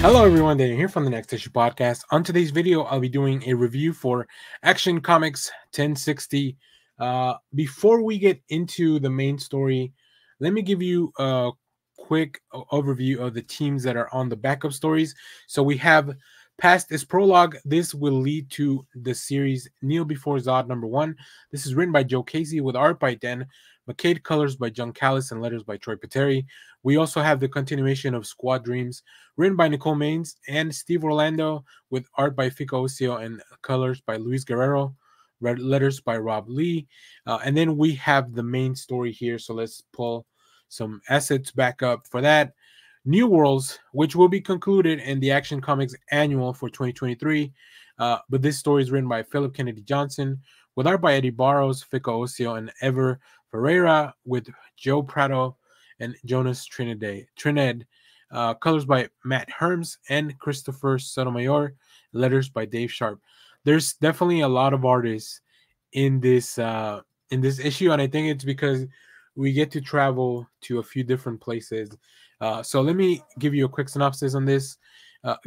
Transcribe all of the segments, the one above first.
Hello everyone, Daniel here from the Next Issue Podcast. On today's video, I'll be doing a review for Action Comics 1060. Before we get into the main story, let me give you a quick overview of the teams that are on the backup stories. So we have past this prologue. This will lead to the series Kneel Before Zod #1. This is written by Joe Casey with art by Dan Mcdaid, colors by John Kalisz, and letters by Troy Peteri. We also have the continuation of Squad Dreams, written by Nicole and Steve Orlando, with art by Fico, Ossio, and colors by Luis Guerrero, letters by Rob Leigh. And then we have the main story here, so let's pull some assets back up for that. New Worlds, which will be concluded in the Action Comics Annual for 2023. But this story is written by Philip Kennedy Johnson, with art by Eddy Barrows, Fico, Ossio, and Eber, Ferreirawith, with Joe Prado and Jonas Trinade. Colors by Matt Herms and Christopher Sotomayor. Letters by Dave Sharpe. There's definitely a lot of artists in this issue, and I think it's because we get to travel to a few different places. So let me give you a quick synopsis on this.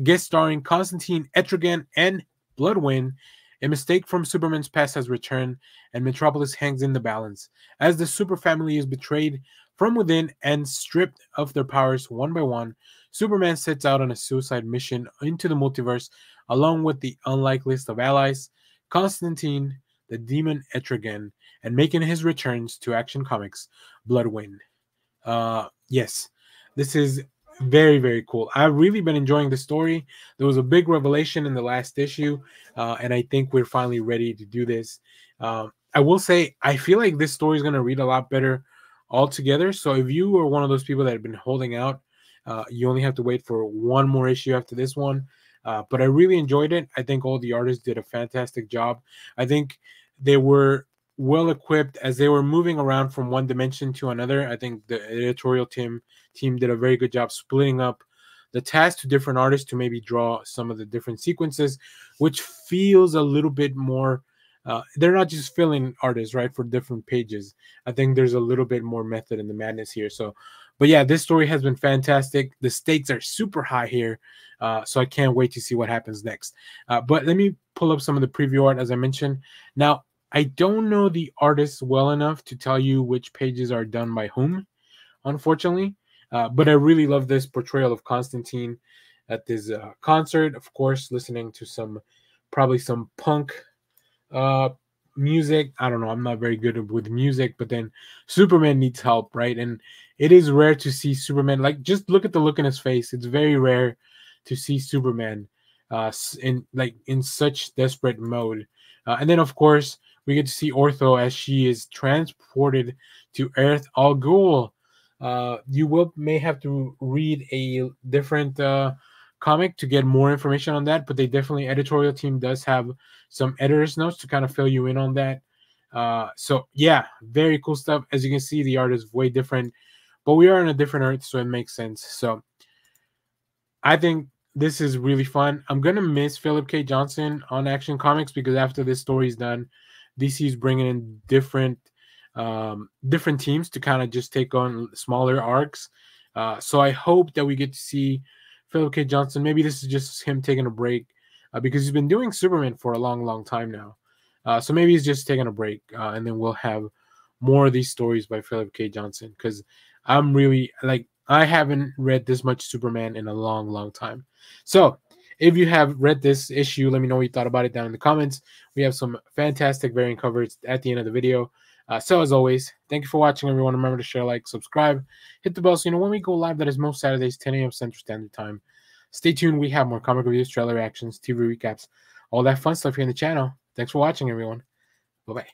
Guest starring Constantine, ETRIGAN, and BLOODWYND. A mistake from Superman's past has returned, and Metropolis hangs in the balance. As the super family is betrayed from within and stripped of their powers one by one, Superman sets out on a suicide mission into the multiverse, along with the unlikeliest of allies, Constantine, the demon ETRIGAN, and making his returns to Action Comics, BLOODWYND. Yes, this is very, very cool. I've really been enjoying the story. There was a big revelation in the last issue, and I think we're finally ready to do this. I will say, I feel like this story is going to read a lot better altogether. So if you are one of those people that have been holding out, you only have to wait for one more issue after this one. But I really enjoyed it. I think all the artists did a fantastic job. I think they were well equipped as they were moving around from one dimension to another. I think the editorial team did a very good job splitting up the task to different artists to maybe draw some of the different sequences, which feels a little bit more they're not just filling artists, right, for different pages. I think there's a little bit more method in the madness here. So, but yeah, this story has been fantastic. The stakes are super high here, so I can't wait to see what happens next. But let me pull up some of the preview art, as I mentioned. Now, I don't know the artists well enough to tell you which pages are done by whom, unfortunately. But I really love this portrayal of Constantine at this concert. Of course, listening to probably some punk music. I don't know. I'm not very good with music, but then Superman needs help, right? And it is rare to see Superman. Like, just look at the look in his face. It's very rare to see Superman in such desperate mode. And then, of course, we get to see Ortho as she is transported to Earth Al Ghul. You may have to read a different comic to get more information on that, but they definitely, editorial team does have some editor's notes to kind of fill you in on that. So yeah, very cool stuff. As you can see, the art is way different, but we are on a different Earth, so it makes sense. So I think this is really fun. I'm gonna miss Philip K. Johnson on Action Comics because after this story is done, DC is bringing in different teams to kind of just take on smaller arcs. So I hope that we get to see Philip K. Johnson. Maybe this is just him taking a break because he's been doing Superman for a long, long time now. So maybe he's just taking a break, and then we'll have more of these stories by Philip K. Johnson because I'm really I haven't read this much Superman in a long, long time. So if you have read this issue, let me know what you thought about it down in the comments. We have some fantastic variant covers at the end of the video. So as always, thank you for watching, everyone. Remember to share, like, subscribe, hit the bell so you know when we go live. That is most Saturdays, 10 a.m. Central Standard Time. Stay tuned. We have more comic reviews, trailer reactions, TV recaps, all that fun stuff here on the channel. Thanks for watching, everyone. Bye-bye.